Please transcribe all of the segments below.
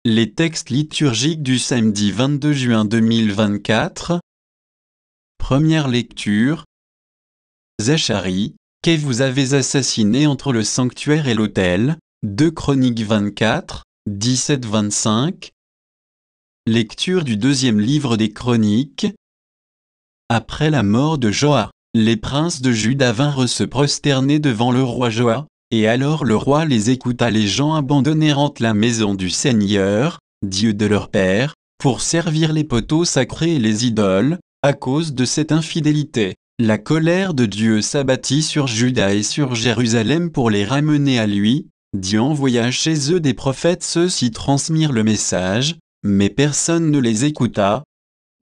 Les textes liturgiques du samedi 22 juin 2024. Première lecture. Zacharie, que vous avez assassiné entre le sanctuaire et l'autel. 2 Chroniques 24, 17-25. Lecture du deuxième livre des Chroniques. Après la mort de Joas, les princes de Juda vinrent se prosterner devant le roi Joas, et alors le roi les écouta. Les gens abandonnèrent la maison du Seigneur, Dieu de leur père, pour servir les poteaux sacrés et les idoles. À cause de cette infidélité, la colère de Dieu s'abattit sur Juda et sur Jérusalem pour les ramener à lui. Dieu envoya chez eux des prophètes, ceux-ci transmirent le message, mais personne ne les écouta.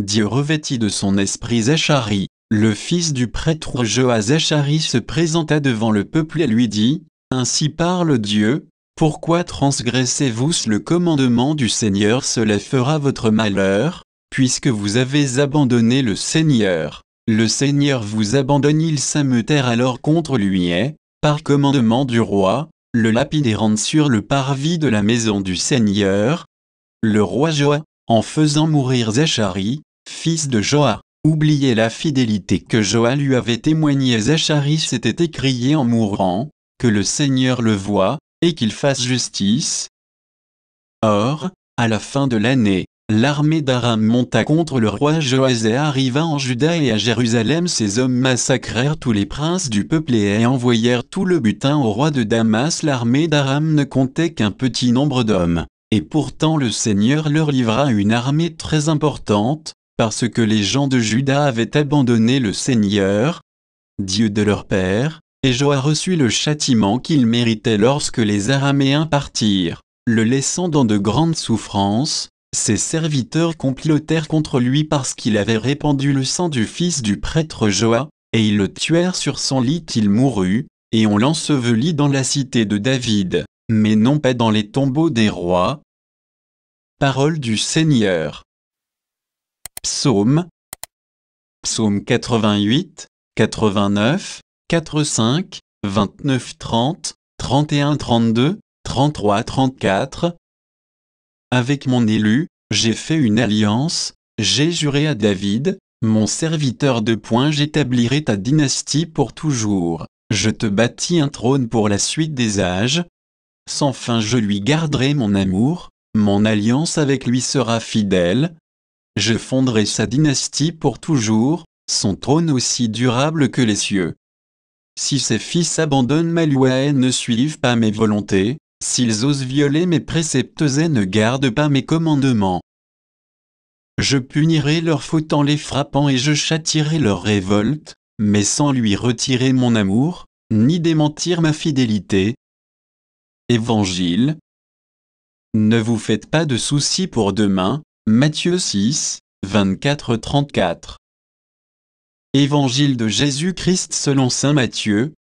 Dieu revêtit de son esprit Zacharie, le fils du prêtre Joas. Zacharie se présenta devant le peuple et lui dit : Ainsi parle Dieu, pourquoi transgressez-vous le commandement du Seigneur? Cela fera votre malheur, puisque vous avez abandonné le Seigneur. Le Seigneur vous abandonne. Ils s'ameutèrent alors contre lui et, par commandement du roi, le lapidèrent sur le parvis de la maison du Seigneur. Le roi Joas, en faisant mourir Zacharie, fils de Joas, oubliait la fidélité que Joas lui avait témoignée. Zacharie s'était écrié en mourant, que le Seigneur le voie, et qu'il fasse justice. Or, à la fin de l'année, l'armée d'Aram monta contre le roi Joas et arriva en Juda et à Jérusalem. Ces hommes massacrèrent tous les princes du peuple et envoyèrent tout le butin au roi de Damas. L'armée d'Aram ne comptait qu'un petit nombre d'hommes, et pourtant le Seigneur leur livra une armée très importante, parce que les gens de Juda avaient abandonné le Seigneur, Dieu de leur père, et Joas reçut le châtiment qu'il méritait lorsque les Araméens partirent, le laissant dans de grandes souffrances. Ses serviteurs complotèrent contre lui parce qu'il avait répandu le sang du fils du prêtre Joas, et ils le tuèrent sur son lit. Il mourut, et on l'ensevelit dans la cité de David, mais non pas dans les tombeaux des rois. Parole du Seigneur. Psaume. Psaume 88, 89, 4-5, 29-30, 31-32, 33-34. Avec mon élu, j'ai fait une alliance, j'ai juré à David, mon serviteur j'établirai ta dynastie pour toujours. Je te bâtis un trône pour la suite des âges. Sans fin je lui garderai mon amour, mon alliance avec lui sera fidèle. Je fonderai sa dynastie pour toujours, son trône aussi durable que les cieux. Si ses fils abandonnent ma loi et ne suivent pas mes volontés, s'ils osent violer mes préceptes et ne gardent pas mes commandements, je punirai leur faute en les frappant et je châtierai leur révolte, mais sans lui retirer mon amour, ni démentir ma fidélité. Évangile. Ne vous faites pas de soucis pour demain. Matthieu 6, 24-34. Évangile de Jésus-Christ selon saint Matthieu.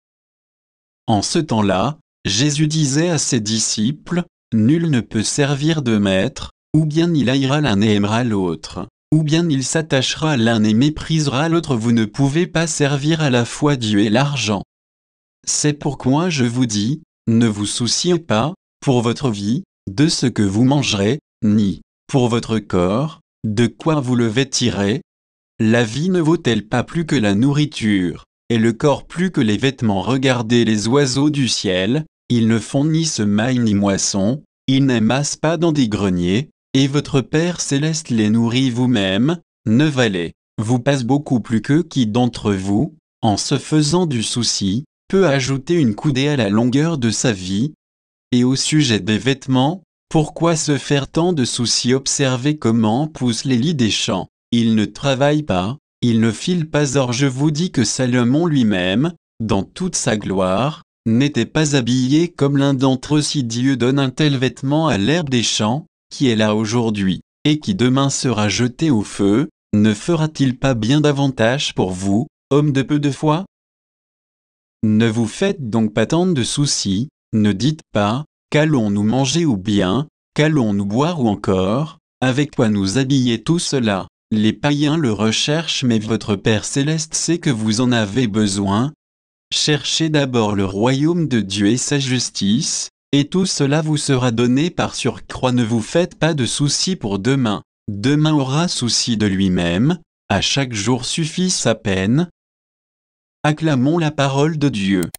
En ce temps-là, Jésus disait à ses disciples, « Nul ne peut servir de maître, ou bien il haïra l'un et aimera l'autre, ou bien il s'attachera à l'un et méprisera l'autre. Vous ne pouvez pas servir à la fois Dieu et l'argent. C'est pourquoi je vous dis, ne vous souciez pas, pour votre vie, de ce que vous mangerez, ni, pour votre corps, de quoi vous le vêtirez. La vie ne vaut-elle pas plus que la nourriture, et le corps plus que les vêtements? Regardez les oiseaux du ciel, ils ne font ni semaille ni moisson, ils n'amassent pas dans des greniers, et votre Père céleste les nourrit. Vous-même, ne valez-vous pas beaucoup plus qu'eux? Qui d'entre vous, en se faisant du souci, peut ajouter une coudée à la longueur de sa vie? Et au sujet des vêtements, pourquoi se faire tant de soucis? Observez comment poussent les lys des champs. Ils ne travaillent pas, ils ne filent pas. Or je vous dis que Salomon lui-même, dans toute sa gloire, n'était pas habillé comme l'un d'entre eux. Si Dieu donne un tel vêtement à l'herbe des champs, qui est là aujourd'hui, et qui demain sera jeté au feu, ne fera-t-il pas bien davantage pour vous, hommes de peu de foi? Ne vous faites donc pas tant de soucis, ne dites pas, qu'allons-nous manger ou bien, qu'allons-nous boire ou encore, avec quoi nous habiller? Tout cela, les païens le recherchent, mais votre Père céleste sait que vous en avez besoin. Cherchez d'abord le royaume de Dieu et sa justice, Et tout cela vous sera donné par surcroît. Ne vous faites pas de soucis pour demain. Demain aura souci de lui-même, à chaque jour suffit sa peine. Acclamons la parole de Dieu.